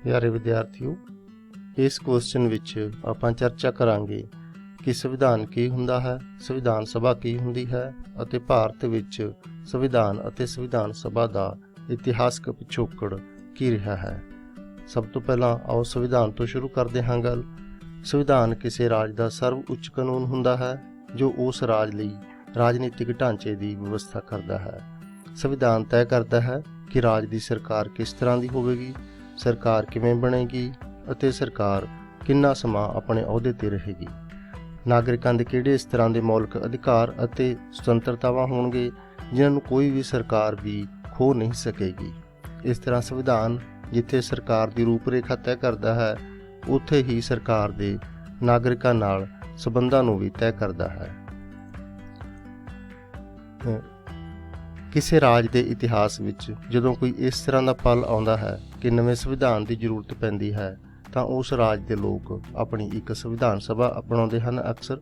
ਪਿਆਰੇ ਵਿਦਿਆਰਥੀਓ, ਇਸ ਕੁਐਸਚਨ ਵਿੱਚ ਆਪਾਂ ਚਰਚਾ ਕਰਾਂਗੇ ਕਿ ਸੰਵਿਧਾਨ ਕੀ ਹੁੰਦਾ ਹੈ, ਸੰਵਿਧਾਨ ਸਭਾ ਕੀ ਹੁੰਦੀ ਹੈ ਅਤੇ ਭਾਰਤ ਵਿੱਚ ਸੰਵਿਧਾਨ ਅਤੇ ਸੰਵਿਧਾਨ ਸਭਾ ਦਾ ਇਤਿਹਾਸਕ ਪਿਛੋਕੜ ਕੀ ਰਿਹਾ ਹੈ। ਸਭ ਤੋਂ ਪਹਿਲਾਂ ਆਓ ਸੰਵਿਧਾਨ ਤੋਂ ਸ਼ੁਰੂ ਕਰਦੇ ਹਾਂ ਗੱਲ। ਸੰਵਿਧਾਨ ਕਿਸੇ ਰਾਜ ਦਾ ਸਰਵ ਉੱਚ ਕਾਨੂੰਨ ਹੁੰਦਾ ਹੈ ਜੋ ਉਸ ਰਾਜ ਲਈ ਰਾਜਨੀਤਿਕ ਢਾਂਚੇ ਦੀ ਵਿਵਸਥਾ ਕਰਦਾ ਹੈ। ਸੰਵਿਧਾਨ ਤੈਅ ਕਰਦਾ ਹੈ ਕਿ ਰਾਜ ਦੀ ਸਰਕਾਰ ਕਿਸ ਤਰ੍ਹਾਂ ਦੀ ਹੋਵੇਗੀ, ਸਰਕਾਰ ਕਿਵੇਂ ਬਣੇਗੀ ਅਤੇ ਸਰਕਾਰ ਕਿੰਨਾ ਸਮਾਂ ਆਪਣੇ ਅਹੁਦੇ ਤੇ ਰਹੇਗੀ। ਨਾਗਰਿਕਾਂ ਦੇ ਕਿਹੜੇ ਇਸ ਤਰ੍ਹਾਂ ਦੇ ਮੌਲਿਕ ਅਧਿਕਾਰ ਅਤੇ ਸੁਤੰਤਰਤਾਵਾਂ ਹੋਣਗੇ ਜਿਨ੍ਹਾਂ ਨੂੰ ਕੋਈ ਵੀ ਸਰਕਾਰ ਵੀ ਖੋਹ ਨਹੀਂ ਸਕੇਗੀ। ਇਸ ਤਰ੍ਹਾਂ ਸੰਵਿਧਾਨ ਜਿੱਥੇ ਸਰਕਾਰ ਦੀ ਰੂਪਰੇਖਾ ਤੈਅ ਕਰਦਾ ਹੈ, ਉੱਥੇ ਹੀ ਸਰਕਾਰ ਦੇ ਨਾਗਰਿਕਾਂ ਨਾਲ ਸਬੰਧਾਂ ਨੂੰ ਵੀ ਤੈਅ ਕਰਦਾ ਹੈ। ਕਿਸੇ ਰਾਜ ਦੇ ਇਤਿਹਾਸ ਵਿੱਚ ਜਦੋਂ ਕੋਈ ਇਸ ਤਰ੍ਹਾਂ ਦਾ ਪਲ ਆਉਂਦਾ ਹੈ ਕਿ ਨਵੇਂ ਸੰਵਿਧਾਨ ਦੀ ਜ਼ਰੂਰਤ ਪੈਂਦੀ ਹੈ ਤਾਂ ਉਸ ਰਾਜ ਦੇ ਲੋਕ ਆਪਣੀ ਇੱਕ ਸੰਵਿਧਾਨ ਸਭਾ ਬਣਾਉਂਦੇ ਹਨ। ਅਕਸਰ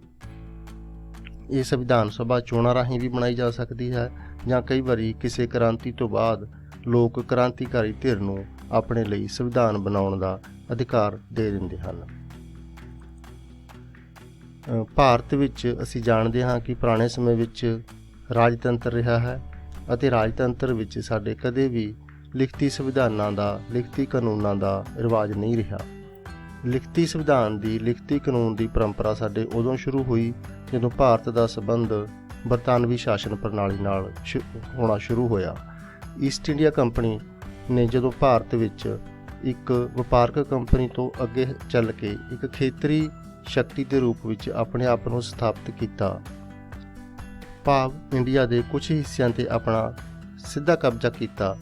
ਇਹ ਸੰਵਿਧਾਨ ਸਭਾ ਚੋਣਾਂ ਰਾਹੀਂ ਵੀ ਬਣਾਈ ਜਾ ਸਕਦੀ ਹੈ ਜਾਂ ਕਈ ਵਾਰੀ ਕਿਸੇ ਕ੍ਰਾਂਤੀ ਤੋਂ ਬਾਅਦ ਲੋਕ ਕ੍ਰਾਂਤੀਕਾਰੀ ਧਿਰ ਨੂੰ ਆਪਣੇ ਲਈ ਸੰਵਿਧਾਨ ਬਣਾਉਣ ਦਾ ਅਧਿਕਾਰ ਦੇ ਦਿੰਦੇ ਹਨ। ਭਾਰਤ ਵਿੱਚ ਅਸੀਂ ਜਾਣਦੇ ਹਾਂ ਕਿ ਪੁਰਾਣੇ ਸਮੇਂ ਵਿੱਚ ਰਾਜਤੰਤਰ ਰਿਹਾ ਹੈ ਅਤੇ ਰਾਜਤੰਤਰ ਵਿੱਚ ਸਾਡੇ ਕਦੇ ਵੀ ਲਿਖਤੀ ਸੰਵਿਧਾਨਾਂ ਦਾ, ਲਿਖਤੀ ਕਾਨੂੰਨਾਂ ਦਾ ਰਿਵਾਜ ਨਹੀਂ ਰਿਹਾ। ਲਿਖਤੀ ਸੰਵਿਧਾਨ ਦੀ, ਲਿਖਤੀ ਕਾਨੂੰਨ ਦੀ ਪਰੰਪਰਾ ਸਾਡੇ ਉਦੋਂ ਸ਼ੁਰੂ ਹੋਈ ਜਦੋਂ ਭਾਰਤ ਦਾ ਸੰਬੰਧ ਬਰਤਾਨਵੀ ਸ਼ਾਸਨ ਪ੍ਰਣਾਲੀ ਨਾਲ ਹੋਣਾ ਸ਼ੁਰੂ ਹੋਇਆ। ਈਸਟ ਇੰਡੀਆ ਕੰਪਨੀ ਨੇ ਜਦੋਂ ਭਾਰਤ ਵਿੱਚ ਇੱਕ ਵਪਾਰਕ ਕੰਪਨੀ ਤੋਂ ਅੱਗੇ ਚੱਲ ਕੇ ਇੱਕ ਖੇਤਰੀ ਸ਼ਕਤੀ ਦੇ ਰੂਪ ਵਿੱਚ ਆਪਣੇ ਆਪ ਨੂੰ ਸਥਾਪਿਤ ਕੀਤਾ, ਭਾਵ ਇੰਡੀਆ ਦੇ ਕੁਝ ਹਿੱਸਿਆਂ 'ਤੇ ਆਪਣਾ ਸਿੱਧਾ ਕਬਜ਼ਾ ਕੀਤਾ,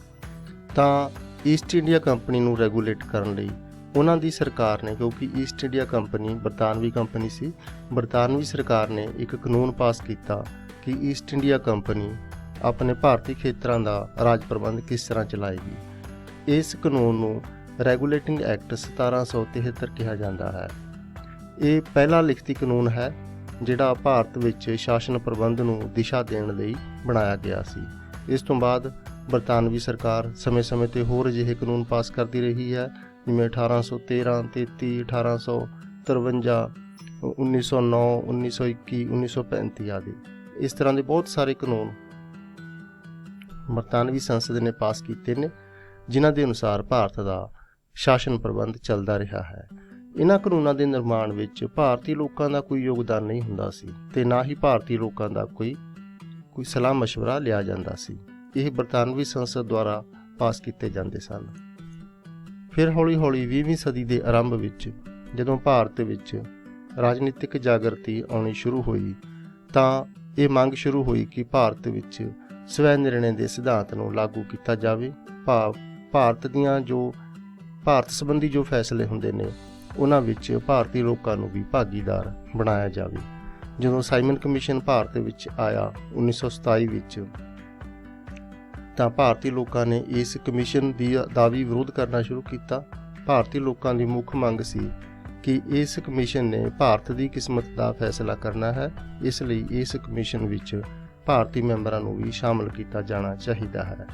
ਤਾਂ ਈਸਟ ਇੰਡੀਆ ਕੰਪਨੀ ਨੂੰ ਰੈਗੂਲੇਟ ਕਰਨ ਲਈ ਉਹਨਾਂ ਦੀ ਸਰਕਾਰ ਨੇ, ਕਿਉਂਕਿ ਈਸਟ ਇੰਡੀਆ ਕੰਪਨੀ ਬਰਤਾਨਵੀ ਕੰਪਨੀ ਸੀ, ਬਰਤਾਨਵੀ ਸਰਕਾਰ ਨੇ ਇੱਕ ਕਾਨੂੰਨ ਪਾਸ ਕੀਤਾ ਕਿ ਈਸਟ ਇੰਡੀਆ ਕੰਪਨੀ ਆਪਣੇ ਭਾਰਤੀ ਖੇਤਰਾਂ ਦਾ ਰਾਜ ਪ੍ਰਬੰਧ ਕਿਸ ਤਰ੍ਹਾਂ ਚਲਾਏਗੀ। ਇਸ ਕਾਨੂੰਨ ਨੂੰ ਰੈਗੂਲੇਟਿੰਗ ਐਕਟ 1773 ਕਿਹਾ ਜਾਂਦਾ ਹੈ। ਇਹ ਪਹਿਲਾ ਲਿਖਤੀ ਕਾਨੂੰਨ ਹੈ ਜਿਹੜਾ ਭਾਰਤ ਵਿੱਚ ਸ਼ਾਸਨ ਪ੍ਰਬੰਧ ਨੂੰ ਦਿਸ਼ਾ ਦੇਣ ਲਈ ਬਣਾਇਆ ਗਿਆ ਸੀ। ਇਸ ਤੋਂ ਬਾਅਦ ਬਰਤਾਨਵੀ ਸਰਕਾਰ ਸਮੇਂ-ਸਮੇਂ 'ਤੇ ਹੋਰ ਅਜਿਹੇ ਕਾਨੂੰਨ ਪਾਸ ਕਰਦੀ ਰਹੀ ਹੈ, ਜਿਵੇਂ 1813, 33, 1853, 1909, 1921, 1935 ਆਦਿ। ਇਸ ਤਰ੍ਹਾਂ ਦੇ ਬਹੁਤ ਸਾਰੇ ਕਾਨੂੰਨ ਬਰਤਾਨਵੀ ਸੰਸਦ ਨੇ ਪਾਸ ਕੀਤੇ ਨੇ, ਜਿਨ੍ਹਾਂ ਦੇ ਅਨੁਸਾਰ ਭਾਰਤ ਦਾ ਸ਼ਾਸਨ ਪ੍ਰਬੰਧ ਚੱਲਦਾ ਰਿਹਾ ਹੈ। ਇਹਨਾਂ ਕਾਨੂੰਨਾਂ ਦੇ ਨਿਰਮਾਣ ਵਿੱਚ ਭਾਰਤੀ ਲੋਕਾਂ ਦਾ ਕੋਈ ਯੋਗਦਾਨ ਨਹੀਂ ਹੁੰਦਾ ਸੀ ਤੇ ਨਾ ਹੀ ਭਾਰਤੀ ਲੋਕਾਂ ਦਾ ਕੋਈ ਸਲਾਹ ਮਸ਼ਵਰਾ ਲਿਆ ਜਾਂਦਾ ਸੀ। ਇਹ ਬਰਤਾਨਵੀ ਸੰਸਦ ਦੁਆਰਾ ਪਾਸ ਕੀਤੇ ਜਾਂਦੇ ਸਨ। ਫਿਰ ਹੌਲੀ-ਹੌਲੀ 20ਵੀਂ ਸਦੀ ਦੇ ਆਰੰਭ ਵਿੱਚ ਜਦੋਂ ਭਾਰਤ ਵਿੱਚ ਰਾਜਨੀਤਿਕ ਜਾਗਰਤੀ ਆਉਣੀ ਸ਼ੁਰੂ ਹੋਈ ਤਾਂ ਇਹ ਮੰਗ ਸ਼ੁਰੂ ਹੋਈ ਕਿ ਭਾਰਤ ਵਿੱਚ ਸਵੈ ਨਿਰਣੇ ਦੇ ਸਿਧਾਂਤ ਨੂੰ ਲਾਗੂ ਕੀਤਾ ਜਾਵੇ, ਭਾਵ ਭਾਰਤ ਸੰਬੰਧੀ ਜੋ ਫੈਸਲੇ ਹੁੰਦੇ ਨੇ ਉਹਨਾਂ ਵਿੱਚ ਭਾਰਤੀ ਲੋਕਾਂ ਨੂੰ ਵੀ ਭਾਗੀਦਾਰ ਬਣਾਇਆ ਜਾਵੇ। ਜਦੋਂ ਸਾਈਮਨ ਕਮਿਸ਼ਨ ਭਾਰਤ ਵਿੱਚ ਆਇਆ 1927 ਵਿੱਚ, ਤਾਂ ਭਾਰਤੀ ਲੋਕਾਂ ਨੇ ਇਸ ਕਮਿਸ਼ਨ ਦਾ ਵੀ ਵਿਰੋਧ ਕਰਨਾ ਸ਼ੁਰੂ ਕੀਤਾ। ਭਾਰਤੀ ਲੋਕਾਂ ਦੀ ਮੁੱਖ ਮੰਗ ਸੀ ਕਿ ਇਸ ਕਮਿਸ਼ਨ ਨੇ ਭਾਰਤ ਦੀ ਕਿਸਮਤ ਦਾ ਫੈਸਲਾ ਕਰਨਾ ਹੈ, ਇਸ ਲਈ ਇਸ ਕਮਿਸ਼ਨ ਵਿੱਚ ਭਾਰਤੀ ਮੈਂਬਰਾਂ ਨੂੰ ਵੀ ਸ਼ਾਮਲ ਕੀਤਾ ਜਾਣਾ ਚਾਹੀਦਾ ਹੈ।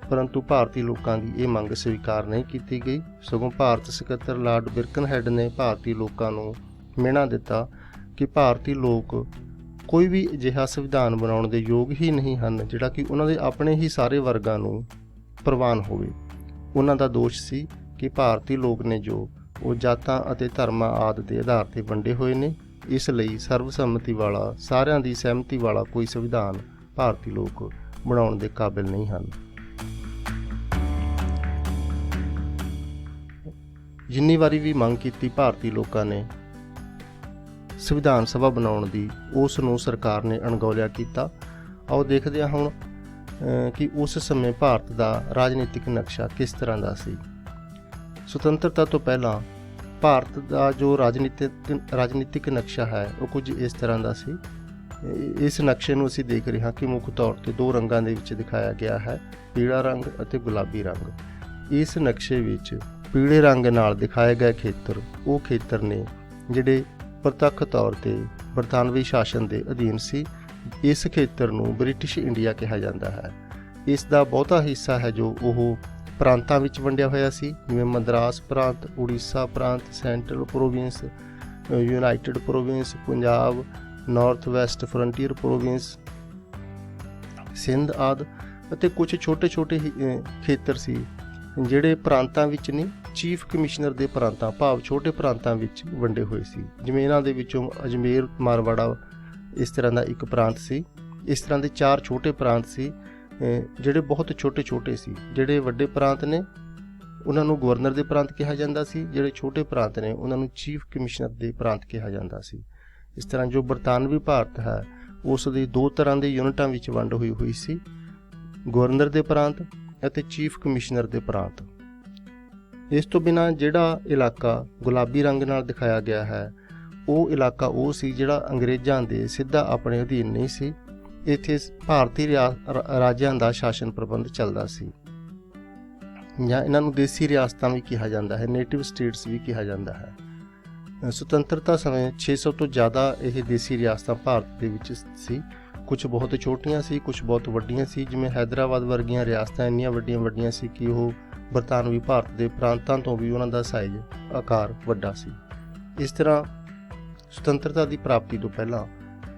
ਪਰੰਤੂ ਭਾਰਤੀ ਲੋਕਾਂ ਦੀ ਇਹ ਮੰਗ ਸਵੀਕਾਰ ਨਹੀਂ ਕੀਤੀ ਗਈ, ਸਗੋਂ ਭਾਰਤ ਸਕੱਤਰ ਲਾਰਡ ਬਿਰਕਨਹੈਡ ਨੇ ਭਾਰਤੀ ਲੋਕਾਂ ਨੂੰ ਮਿਹਣਾ ਦਿੱਤਾ ਕਿ ਭਾਰਤੀ ਲੋਕ ਕੋਈ ਵੀ ਅਜਿਹਾ ਸੰਵਿਧਾਨ ਬਣਾਉਣ ਦੇ ਯੋਗ ਹੀ ਨਹੀਂ ਹਨ ਜਿਹੜਾ ਕਿ ਉਹਨਾਂ ਦੇ ਆਪਣੇ ਹੀ ਸਾਰੇ ਵਰਗਾਂ ਨੂੰ ਪ੍ਰਵਾਨ ਹੋਵੇ। ਉਹਨਾਂ ਦਾ ਦੋਸ਼ ਸੀ ਕਿ ਭਾਰਤੀ ਲੋਕ ਨੇ ਜੋ ਉਹ ਜਾਤਾਂ ਅਤੇ ਧਰਮਾਂ ਆਦਿ ਦੇ ਆਧਾਰ 'ਤੇ ਵੰਡੇ ਹੋਏ ਨੇ, ਇਸ ਲਈ ਸਰਵਸੰਮਤੀ ਵਾਲਾ, ਸਾਰਿਆਂ ਦੀ ਸਹਿਮਤੀ ਵਾਲਾ ਕੋਈ ਸੰਵਿਧਾਨ ਭਾਰਤੀ ਲੋਕ ਬਣਾਉਣ ਦੇ ਕਾਬਿਲ ਨਹੀਂ ਹਨ। ਜਿੰਨੀ ਵਾਰੀ ਵੀ ਮੰਗ ਕੀਤੀ ਭਾਰਤੀ ਲੋਕਾਂ ਨੇ ਸੰਵਿਧਾਨ ਸਭਾ ਬਣਾਉਣ ਦੀ, ਉਸ ਨੂੰ ਸਰਕਾਰ ਨੇ ਅਣਗੌਲਿਆ ਕੀਤਾ। ਆਓ ਦੇਖਦੇ ਹਾਂ ਹੁਣ ਕਿ ਉਸ ਸਮੇਂ ਭਾਰਤ ਦਾ ਰਾਜਨੀਤਿਕ ਨਕਸ਼ਾ ਕਿਸ ਤਰ੍ਹਾਂ ਦਾ ਸੀ। ਸੁਤੰਤਰਤਾ ਤੋਂ ਪਹਿਲਾਂ ਭਾਰਤ ਦਾ ਜੋ ਰਾਜਨੀਤਿਕ ਨਕਸ਼ਾ ਹੈ ਉਹ ਕੁਝ ਇਸ ਤਰ੍ਹਾਂ ਦਾ ਸੀ। ਇਸ ਨਕਸ਼ੇ ਨੂੰ ਅਸੀਂ ਦੇਖ ਰਹੇ ਹਾਂ ਕਿ ਮੁੱਖ ਤੌਰ 'ਤੇ ਦੋ ਰੰਗਾਂ ਦੇ ਵਿੱਚ ਦਿਖਾਇਆ ਗਿਆ ਹੈ, ਪੀਲਾ ਰੰਗ ਅਤੇ ਗੁਲਾਬੀ ਰੰਗ। ਇਸ ਨਕਸ਼ੇ ਵਿੱਚ ਪੀਲੇ ਰੰਗ ਨਾਲ ਦਿਖਾਏ ਗਏ ਖੇਤਰ ਉਹ ਖੇਤਰ ਨੇ ਜਿਹੜੇ ਪ੍ਰਤੱਖ ਤੌਰ 'ਤੇ ਬਰਤਾਨਵੀ ਸ਼ਾਸਨ ਦੇ ਅਧੀਨ ਸੀ। ਇਸ ਖੇਤਰ ਨੂੰ ਬ੍ਰਿਟਿਸ਼ ਇੰਡੀਆ ਕਿਹਾ ਜਾਂਦਾ ਹੈ। ਇਸ ਦਾ ਬਹੁਤਾ ਹਿੱਸਾ ਹੈ ਜੋ ਉਹ ਪ੍ਰਾਂਤਾਂ ਵਿੱਚ ਵੰਡਿਆ ਹੋਇਆ ਸੀ, ਜਿਵੇਂ ਮਦਰਾਸ ਪ੍ਰਾਂਤ, ਉੜੀਸਾ ਪ੍ਰਾਂਤ, central province, united province, Punjab, north west frontier province, Sindh ਆਦਿ, ਅਤੇ ਕੁਝ ਛੋਟੇ ਖੇਤਰ ਸੀ ਜਿਹੜੇ ਪ੍ਰਾਂਤਾਂ ਵਿੱਚ ਨਹੀਂ, ਚੀਫ ਕਮਿਸ਼ਨਰ ਦੇ ਪ੍ਰਾਂਤਾਂ ਭਾਵ ਛੋਟੇ ਪ੍ਰਾਂਤਾਂ ਵਿੱਚ ਵੰਡੇ ਹੋਏ ਸੀ। ਜਿਵੇਂ ਇਹਨਾਂ ਦੇ ਵਿੱਚੋਂ ਅਜਮੇਰ ਮਾਰਵਾੜਾ ਇਸ ਤਰ੍ਹਾਂ ਦਾ ਇੱਕ ਪ੍ਰਾਂਤ ਸੀ। ਇਸ ਤਰ੍ਹਾਂ ਦੇ 4 ਛੋਟੇ ਪ੍ਰਾਂਤ ਸੀ ਜਿਹੜੇ ਬਹੁਤ ਛੋਟੇ ਸੀ। ਜਿਹੜੇ ਵੱਡੇ ਪ੍ਰਾਂਤ ਨੇ ਉਹਨਾਂ ਨੂੰ ਗਵਰਨਰ ਦੇ ਪ੍ਰਾਂਤ ਕਿਹਾ ਜਾਂਦਾ ਸੀ, ਜਿਹੜੇ ਛੋਟੇ ਪ੍ਰਾਂਤ ਨੇ ਉਹਨਾਂ ਨੂੰ ਚੀਫ ਕਮਿਸ਼ਨਰ ਦੇ ਪ੍ਰਾਂਤ ਕਿਹਾ ਜਾਂਦਾ ਸੀ। ਇਸ ਤਰ੍ਹਾਂ ਜੋ ਬਰਤਾਨਵੀ ਭਾਰਤ ਹੈ ਉਸ ਦੀ 2 ਤਰ੍ਹਾਂ ਦੇ ਯੂਨਿਟਾਂ ਵਿੱਚ ਵੰਡ ਹੋਈ ਸੀ, ਗਵਰਨਰ ਦੇ ਪ੍ਰਾਂਤ ਅਤੇ ਚੀਫ ਕਮਿਸ਼ਨਰ ਦੇ ਪ੍ਰਾਂਤ। ਇਸ ਤੋਂ ਬਿਨਾਂ ਜਿਹੜਾ ਇਲਾਕਾ ਗੁਲਾਬੀ ਰੰਗ ਨਾਲ ਦਿਖਾਇਆ ਗਿਆ ਹੈ ਉਹ ਇਲਾਕਾ ਉਹ ਸੀ ਜਿਹੜਾ ਅੰਗਰੇਜ਼ਾਂ ਦੇ ਸਿੱਧਾ ਆਪਣੇ ਅਧੀਨ ਨਹੀਂ ਸੀ। ਇੱਥੇ ਭਾਰਤੀ ਰਾਜਾਂ ਦਾ ਸ਼ਾਸਨ ਪ੍ਰਬੰਧ ਚੱਲਦਾ ਸੀ, ਜਾਂ ਇਹਨਾਂ ਨੂੰ ਦੇਸੀ ਰਿਆਸਤਾਂ ਵੀ ਕਿਹਾ ਜਾਂਦਾ ਹੈ, ਨੇਟਿਵ ਸਟੇਟਸ ਵੀ ਕਿਹਾ ਜਾਂਦਾ ਹੈ। ਸੁਤੰਤਰਤਾ ਸਮੇਂ 600 ਤੋਂ ਜ਼ਿਆਦਾ ਇਹ ਦੇਸੀ ਰਿਆਸਤਾਂ ਭਾਰਤ ਦੇ ਵਿੱਚ ਸੀ। ਕੁਝ ਬਹੁਤ ਛੋਟੀਆਂ ਸੀ, ਕੁਝ ਬਹੁਤ ਵੱਡੀਆਂ ਸੀ। ਜਿਵੇਂ ਹੈਦਰਾਬਾਦ ਵਰਗੀਆਂ ਰਿਆਸਤਾਂ ਇੰਨੀਆਂ ਵੱਡੀਆਂ ਸੀ ਕਿ ਉਹ ਬਰਤਾਨਵੀ ਭਾਰਤ ਦੇ ਪ੍ਰਾਂਤਾਂ ਤੋਂ ਵੀ ਉਹਨਾਂ ਦਾ ਸਾਈਜ਼ ਆਕਾਰ ਵੱਡਾ ਸੀ। ਇਸ ਤਰ੍ਹਾਂ ਸੁਤੰਤਰਤਾ ਦੀ ਪ੍ਰਾਪਤੀ ਤੋਂ ਪਹਿਲਾਂ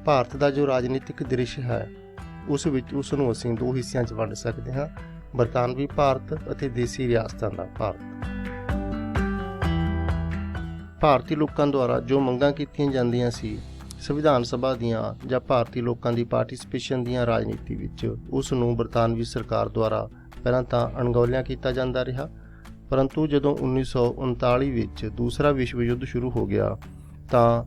ਭਾਰਤ ਦਾ ਜੋ ਰਾਜਨੀਤਿਕ ਦ੍ਰਿਸ਼ ਹੈ ਉਸ ਨੂੰ ਅਸੀਂ 2 ਹਿੱਸਿਆਂ 'ਚ ਵੰਡ ਸਕਦੇ ਹਾਂ, ਬਰਤਾਨਵੀ ਭਾਰਤ ਅਤੇ ਦੇਸੀ ਰਿਆਸਤਾਂ ਦਾ ਭਾਰਤ। ਭਾਰਤੀ ਲੋਕਾਂ ਦੁਆਰਾ ਜੋ ਮੰਗਾਂ ਕੀਤੀਆਂ ਜਾਂਦੀਆਂ ਸੀ ਸੰਵਿਧਾਨ ਸਭਾ ਦੀਆਂ ਜਾਂ ਭਾਰਤੀ ਲੋਕਾਂ ਦੀ ਪਾਰਟਿਸਪੇਸ਼ਨ ਦੀਆਂ ਰਾਜਨੀਤੀ ਵਿੱਚ, ਉਸ ਨੂੰ ਬਰਤਾਨਵੀ ਸਰਕਾਰ ਦੁਆਰਾ ਪਹਿਲਾਂ ਤਾਂ ਅਣਗੌਲਿਆ ਕੀਤਾ ਜਾਂਦਾ ਰਿਹਾ, ਪਰੰਤੂ ਜਦੋਂ 1939 ਵਿੱਚ ਦੂਸਰਾ ਵਿਸ਼ਵ ਯੁੱਧ ਸ਼ੁਰੂ ਹੋ ਗਿਆ ਤਾਂ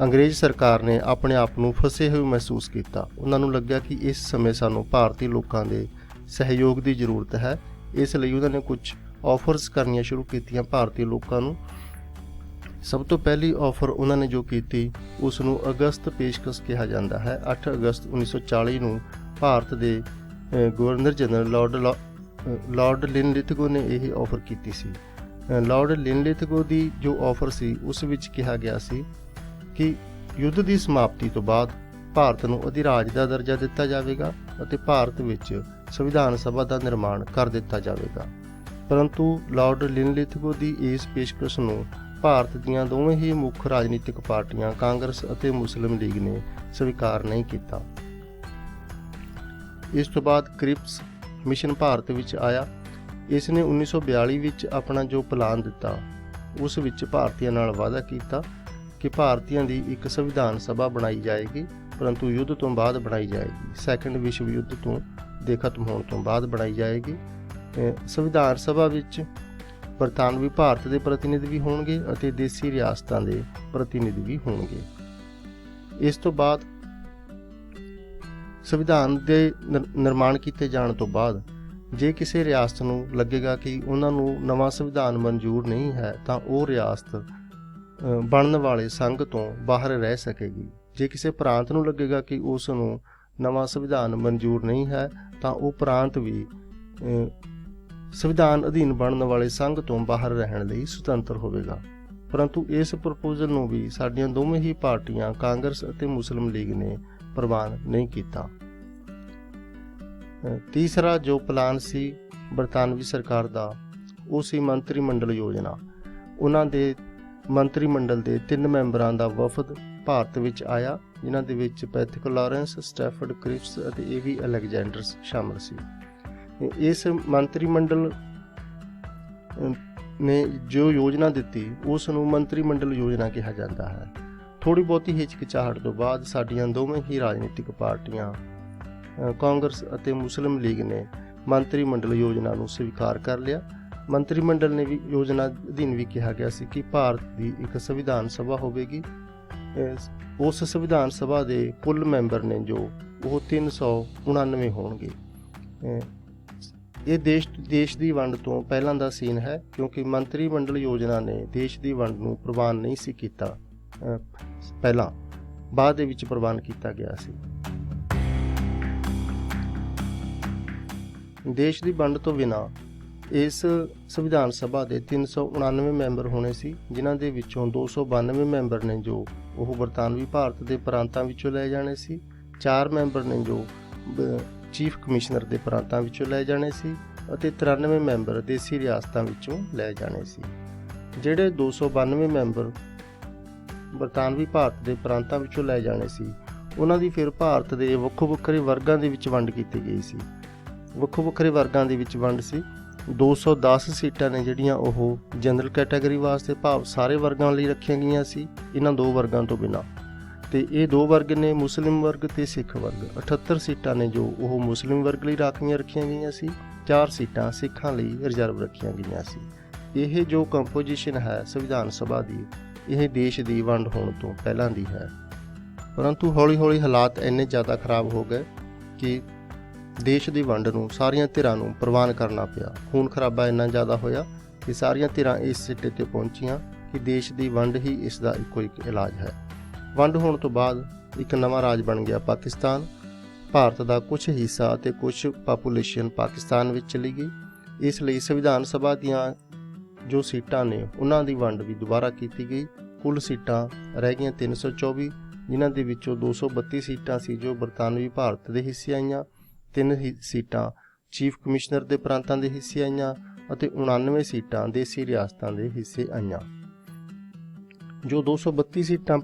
ਅੰਗਰੇਜ਼ ਸਰਕਾਰ ਨੇ ਆਪਣੇ ਆਪ ਨੂੰ ਫਸੇ ਹੋਏ ਮਹਿਸੂਸ ਕੀਤਾ। ਉਹਨਾਂ ਨੂੰ ਲੱਗਿਆ ਕਿ ਇਸ ਸਮੇਂ ਸਾਨੂੰ ਭਾਰਤੀ ਲੋਕਾਂ ਦੇ ਸਹਿਯੋਗ ਦੀ ਜ਼ਰੂਰਤ ਹੈ। ਇਸ ਲਈ ਉਹਨਾਂ ਨੇ ਕੁਝ ਆਫਰਸ ਕਰਨੀਆਂ ਸ਼ੁਰੂ ਕੀਤੀਆਂ ਭਾਰਤੀ ਲੋਕਾਂ ਨੂੰ। ਸਭ ਤੋਂ ਪਹਿਲੀ ਆਫਰ ਉਹਨਾਂ ਨੇ ਜੋ ਕੀਤੀ ਉਸ ਨੂੰ ਅਗਸਤ ਪੇਸ਼ਕਸ਼ ਕਿਹਾ ਜਾਂਦਾ ਹੈ। 8 ਅਗਸਤ 1940 ਨੂੰ ਭਾਰਤ ਦੇ ਗਵਰਨਰ ਜਨਰਲ ਲਾਰਡ ਲਿਨਲਿਥਗੋ ਨੇ ਇਹ ਆਫਰ ਕੀਤੀ ਸੀ। ਲਾਰਡ ਲਿਨਲਿਥਗੋ ਦੀ ਜੋ ਆਫਰ ਸੀ ਉਸ ਵਿੱਚ ਕਿਹਾ ਗਿਆ ਸੀ ਕਿ ਯੁੱਧ ਦੀ ਸਮਾਪਤੀ ਤੋਂ ਬਾਅਦ ਭਾਰਤ ਨੂੰ ਅਧਿਰਾਜ ਦਾ ਦਰਜਾ ਦਿੱਤਾ ਜਾਵੇਗਾ ਅਤੇ ਭਾਰਤ ਵਿੱਚ ਸੰਵਿਧਾਨ ਸਭਾ ਦਾ ਨਿਰਮਾਣ ਕਰ ਦਿੱਤਾ ਜਾਵੇਗਾ। ਪਰੰਤੂ ਲਾਰਡ ਲਿਨਲਿਥਗੋ ਦੀ ਇਸ ਪੇਸ਼ਕਸ਼ ਨੂੰ ਭਾਰਤ ਦੀਆਂ ਦੋਵੇਂ ਹੀ ਮੁੱਖ ਰਾਜਨੀਤਿਕ ਪਾਰਟੀਆਂ ਕਾਂਗਰਸ ਅਤੇ ਮੁਸਲਿਮ ਲੀਗ ਨੇ ਸਵੀਕਾਰ ਨਹੀਂ ਕੀਤਾ। ਇਸ ਤੋਂ ਬਾਅਦ ਕ੍ਰਿਪਸ ਮਿਸ਼ਨ ਭਾਰਤ ਵਿੱਚ ਆਇਆ। ਇਸ ਨੇ 1942 ਵਿੱਚ ਆਪਣਾ ਜੋ ਪਲਾਨ ਦਿੱਤਾ ਉਸ ਵਿੱਚ ਭਾਰਤੀਆਂ ਨਾਲ ਵਾਅਦਾ ਕੀਤਾ ਕਿ ਭਾਰਤੀਆਂ ਦੀ ਇੱਕ ਸੰਵਿਧਾਨ ਸਭਾ ਬਣਾਈ ਜਾਏਗੀ, ਪਰੰਤੂ ਯੁੱਧ ਤੋਂ ਬਾਅਦ ਬਣਾਈ ਜਾਏਗੀ। ਸੈਕੰਡ ਵਿਸ਼ਵ ਯੁੱਧ ਦੇ ਖਤਮ ਹੋਣ ਤੋਂ ਬਾਅਦ ਬਣਾਈ ਜਾਏਗੀ। ਸੰਵਿਧਾਨ ਸਭਾ ਵਿੱਚ ਬਰਤਾਨਵੀ ਭਾਰਤ ਦੇ ਪ੍ਰਤੀਨਿਧ ਵੀ ਹੋਣਗੇ ਅਤੇ ਦੇਸੀ ਰਿਆਸਤਾਂ ਦੇ ਪ੍ਰਤੀਨਿਧ ਵੀ ਹੋਣਗੇ। ਇਸ ਤੋਂ ਬਾਅਦ ਸੰਵਿਧਾਨ ਦੇ ਨਿਰਮਾਣ ਕੀਤੇ ਜਾਣ ਤੋਂ ਬਾਅਦ ਜੇ ਕਿਸੇ ਰਿਆਸਤ ਨੂੰ ਲੱਗੇਗਾ ਕਿ ਉਹਨਾਂ ਨੂੰ ਨਵਾਂ ਸੰਵਿਧਾਨ ਮਨਜ਼ੂਰ ਨਹੀਂ ਹੈ ਤਾਂ ਉਹ ਰਿਆਸਤ ਬਣਨ ਵਾਲੇ ਸੰਘ ਤੋਂ ਬਾਹਰ ਰਹਿ ਸਕੇਗੀ। ਜੇ ਕਿਸੇ ਪ੍ਰਾਂਤ ਨੂੰ ਲੱਗੇਗਾ ਕਿ ਉਸ ਨੂੰ ਨਵਾਂ ਸੰਵਿਧਾਨ ਮਨਜ਼ੂਰ ਨਹੀਂ ਹੈ ਤਾਂ ਉਹ ਪ੍ਰਾਂਤ ਵੀ ਸੰਵਿਧਾਨ ਅਧੀਨ ਬਣਨ ਵਾਲੇ ਸੰਘ ਤੋਂ ਬਾਹਰ ਰਹਿਣ ਲਈ ਸੁਤੰਤਰ ਹੋਵੇਗਾ। ਪਰੰਤੂ ਇਸ ਪ੍ਰਪੋਜ਼ਲ ਨੂੰ ਵੀ ਸਾਡੀਆਂ ਦੋਵੇਂ ਹੀ ਪਾਰਟੀਆਂ ਕਾਂਗਰਸ ਅਤੇ ਮੁਸਲਿਮ ਲੀਗ ਨੇ ਪ੍ਰਵਾਨ ਨਹੀਂ ਕੀਤਾ। ਤੀਸਰਾ ਜੋ ਪਲਾਨ ਸੀ ਬਰਤਾਨਵੀ ਸਰਕਾਰ ਦਾ ਉਹ ਸੀ ਮੰਤਰੀ ਮੰਡਲ ਯੋਜਨਾ। ਉਹਨਾਂ ਦੇ ਮੰਤਰੀ ਮੰਡਲ ਦੇ 3 ਮੈਂਬਰਾਂ ਦਾ ਵਫਦ ਭਾਰਤ ਵਿੱਚ ਆਇਆ, ਜਿਨ੍ਹਾਂ ਦੇ ਵਿੱਚ ਪੈਥਿਕ ਲਾਰੈਂਸ, ਸਟੈਫਰਡ ਕ੍ਰਿਪਸ ਅਤੇ ਏਵੀ ਅਲੈਗਜ਼ੈਂਡਰਸ ਸ਼ਾਮਲ ਸੀ। ਇਸ ਮੰਤਰੀ ਮੰਡਲ ਨੇ ਜੋ ਯੋਜਨਾ ਦਿੱਤੀ ਉਸ ਨੂੰ ਮੰਤਰੀ ਮੰਡਲ ਯੋਜਨਾ ਕਿਹਾ ਜਾਂਦਾ ਹੈ। ਥੋੜ੍ਹੀ ਬਹੁਤੀ ਹਿਚਕਿਚਾਹਟ ਤੋਂ ਬਾਅਦ ਸਾਡੀਆਂ ਦੋਵੇਂ ਹੀ ਰਾਜਨੀਤਿਕ ਪਾਰਟੀਆਂ ਕਾਂਗਰਸ ਅਤੇ ਮੁਸਲਿਮ ਲੀਗ ਨੇ ਮੰਤਰੀ ਮੰਡਲ ਯੋਜਨਾ ਨੂੰ ਸਵੀਕਾਰ ਕਰ ਲਿਆ। ਮੰਤਰੀ ਮੰਡਲ ਨੇ ਵੀ ਯੋਜਨਾ ਅਧੀਨ ਵੀ ਕਿਹਾ ਗਿਆ ਸੀ ਕਿ ਭਾਰਤ ਦੀ ਇੱਕ ਸੰਵਿਧਾਨ ਸਭਾ ਹੋਵੇਗੀ। ਉਸ ਸੰਵਿਧਾਨ ਸਭਾ ਦੇ ਕੁੱਲ ਮੈਂਬਰ ਨੇ ਜੋ ਉਹ 399 ਹੋਣਗੇ। ਇਹ ਦੇਸ਼ ਦੀ ਵੰਡ ਤੋਂ ਪਹਿਲਾਂ ਦਾ ਸੀਨ ਹੈ, ਕਿਉਂਕਿ ਮੰਤਰੀ ਮੰਡਲ ਯੋਜਨਾ ਨੇ ਦੇਸ਼ ਦੀ ਵੰਡ ਨੂੰ ਪ੍ਰਵਾਨ ਨਹੀਂ ਸੀ ਕੀਤਾ ਪਹਿਲਾਂ, ਬਾਅਦ ਦੇ ਵਿੱਚ ਪ੍ਰਵਾਨ ਕੀਤਾ ਗਿਆ ਸੀ। ਦੇਸ਼ ਦੀ ਵੰਡ ਤੋਂ ਬਿਨਾਂ ਇਸ ਸੰਵਿਧਾਨ ਸਭਾ ਦੇ 399 ਮੈਂਬਰ ਹੋਣੇ ਸੀ, ਜਿਨ੍ਹਾਂ ਦੇ ਵਿੱਚੋਂ 292 ਮੈਂਬਰ ਨੇ ਜੋ ਉਹ ਬਰਤਾਨਵੀ ਭਾਰਤ ਦੇ ਪ੍ਰਾਂਤਾਂ ਵਿੱਚੋਂ ਲਏ ਜਾਣੇ ਸੀ, 4 ਮੈਂਬਰ ਨੇ ਜੋ ਚੀਫ ਕਮਿਸ਼ਨਰ ਦੇ ਪ੍ਰਾਂਤਾਂ ਵਿੱਚੋਂ ਲਏ ਜਾਣੇ ਸੀ ਅਤੇ 93 ਮੈਂਬਰ ਦੇਸੀ ਰਿਆਸਤਾਂ ਵਿੱਚੋਂ ਲਏ ਜਾਣੇ ਸੀ। ਜਿਹੜੇ 292 ਮੈਂਬਰ ਬਰਤਾਨਵੀ ਭਾਰਤ ਦੇ ਪ੍ਰਾਂਤਾਂ ਵਿੱਚੋਂ ਲਏ ਜਾਣੇ ਸੀ, ਉਹਨਾਂ ਦੀ ਫਿਰ ਭਾਰਤ ਦੇ ਵੱਖੋ ਵੱਖਰੇ ਵਰਗਾਂ ਦੇ ਵਿੱਚ ਵੰਡ ਕੀਤੀ ਗਈ ਸੀ। ਵੱਖੋ ਵੱਖਰੇ ਵਰਗਾਂ ਦੇ ਵਿੱਚ ਵੰਡ ਸੀ। 210 ਸੀਟਾਂ ਨੇ ਜਿਹੜੀਆਂ ਉਹ ਜਨਰਲ ਕੈਟਾਗਰੀ ਵਾਸਤੇ ਭਾਵ ਸਾਰੇ ਵਰਗਾਂ ਲਈ ਰੱਖੀਆਂ ਗਈਆਂ ਸੀ, ਇਹਨਾਂ 2 ਵਰਗਾਂ ਤੋਂ ਬਿਨਾਂ। ਤੇ ਇਹ 2 ਵਰਗ ਨੇ ਮੁਸਲਿਮ ਵਰਗ ਤੇ ਸਿੱਖ ਵਰਗ। 78 ਸੀਟਾਂ ਨੇ ਜੋ ਉਹ ਮੁਸਲਿਮ ਵਰਗ ਲਈ ਰਾਖਵੀਆਂ ਰੱਖੀਆਂ ਗਈਆਂ ਸੀ। 4 ਸੀਟਾਂ ਸਿੱਖਾਂ ਲਈ ਰਿਜ਼ਰਵ ਰੱਖੀਆਂ ਗਈਆਂ ਸੀ। ਇਹ ਜੋ ਕੰਪੋਜੀਸ਼ਨ ਹੈ ਸੰਵਿਧਾਨ ਸਭਾ ਦੀ, ਇਹ ਦੇਸ਼ ਦੀ ਵੰਡ ਹੋਣ ਤੋਂ ਪਹਿਲਾਂ ਦੀ ਹੈ। ਪਰੰਤੂ ਹੌਲੀ ਹੌਲੀ ਹਾਲਾਤ ਇੰਨੇ ਜ਼ਿਆਦਾ ਖਰਾਬ ਹੋ ਗਏ ਕਿ ਦੇਸ਼ ਦੀ ਵੰਡ ਨੂੰ ਸਾਰੀਆਂ ਧਿਰਾਂ ਨੂੰ ਪ੍ਰਵਾਨ ਕਰਨਾ ਪਿਆ। ਖੂਨ ਖਰਾਬਾ ਇੰਨਾ ਜ਼ਿਆਦਾ ਹੋਇਆ ਕਿ ਸਾਰੀਆਂ ਧਿਰਾਂ ਇਸ ਸਿੱਟੇ ਤੇ ਪਹੁੰਚੀਆਂ ਕਿ ਦੇਸ਼ ਦੀ ਵੰਡ ਹੀ ਇਸ ਦਾ ਇੱਕੋ ਇੱਕ ਇਲਾਜ ਹੈ। ਵੰਡ ਹੋਣ ਤੋਂ ਬਾਅਦ ਇੱਕ ਨਵਾਂ ਰਾਜ ਬਣ ਗਿਆ ਪਾਕਿਸਤਾਨ। ਭਾਰਤ ਦਾ ਕੁਝ ਹਿੱਸਾ ਅਤੇ ਕੁਝ ਪਾਪੂਲੇਸ਼ਨ ਪਾਕਿਸਤਾਨ ਵਿੱਚ ਚਲੀ ਗਈ। ਇਸ ਲਈ ਸੰਵਿਧਾਨ ਸਭਾ ਦੀਆਂ ਜੋ ਸੀਟਾਂ ਨੇ ਉਹਨਾਂ ਦੀ ਵੰਡ ਵੀ ਦੁਬਾਰਾ ਕੀਤੀ ਗਈ। ਕੁੱਲ ਸੀਟਾਂ ਰਹਿ ਗਈਆਂ 324, ਜਿਨ੍ਹਾਂ ਦੇ ਵਿੱਚੋਂ 232 ਸੀਟਾਂ ਸੀ ਜੋ ਬਰਤਾਨਵੀ ਭਾਰਤ ਦੇ ਹਿੱਸੇ ਆਈਆਂ, 3 ਸੀਟਾਂ ਚੀਫ ਕਮਿਸ਼ਨਰ ਦੇ ਪ੍ਰਾਂਤਾਂ ਦੇ ਹਿੱਸੇ ਆਈਆਂ ਅਤੇ 99 ਸੀਟਾਂ ਦੇਸੀ ਰਿਆਸਤਾਂ ਦੇ ਹਿੱਸੇ ਆਈਆਂ। ਜੋ 232 ਸੀਟਾਂ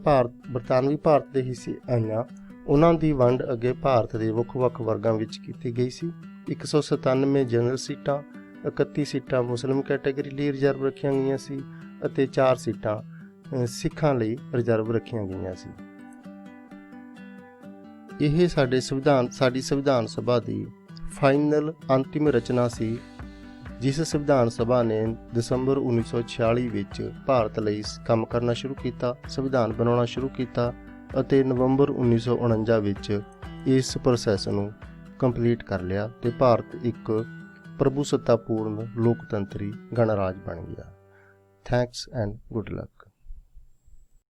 ਬਰਤਾਨਵੀ ਭਾਰਤ ਦੇ ਹਿੱਸੇ ਆਈਆਂ, ਉਹਨਾਂ ਦੀ ਵੰਡ ਅੱਗੇ ਭਾਰਤ ਦੇ ਵੱਖ-ਵੱਖ ਵਰਗਾਂ ਵਿੱਚ ਕੀਤੀ ਗਈ ਸੀ। 197 ਜਨਰਲ ਸੀਟਾਂ, 31 ਸੀਟਾਂ ਮੁਸਲਿਮ ਕੈਟਾਗਰੀ ਲਈ ਰਿਜ਼ਰਵ ਰੱਖੀਆਂ ਗਈਆਂ ਸੀ ਅਤੇ 4 ਸੀਟਾਂ ਸਿੱਖਾਂ ਲਈ ਰਿਜ਼ਰਵ ਰੱਖੀਆਂ ਗਈਆਂ ਸੀ। ਇਹ ਸਾਡੀ ਸੰਵਿਧਾਨ ਸਭਾ ਦੀ ਫਾਈਨਲ ਅੰਤਿਮ ਰਚਨਾ ਸੀ, ਜਿਸ ਸੰਵਿਧਾਨ ਸਭਾ ਨੇ ਦਸੰਬਰ 1946 ਵਿੱਚ ਭਾਰਤ ਲਈ ਕੰਮ ਕਰਨਾ ਸ਼ੁਰੂ ਕੀਤਾ, ਸੰਵਿਧਾਨ ਬਣਾਉਣਾ ਸ਼ੁਰੂ ਕੀਤਾ ਅਤੇ ਨਵੰਬਰ 1949 ਵਿੱਚ ਇਸ ਪ੍ਰੋਸੈਸ ਨੂੰ ਕੰਪਲੀਟ ਕਰ ਲਿਆ ਤੇ ਭਾਰਤ ਇੱਕ ਪ੍ਰਭੂਸੱਤਾਪੂਰਨ ਲੋਕਤੰਤਰੀ ਗਣਰਾਜ ਬਣ ਗਿਆ। Thanks and good luck.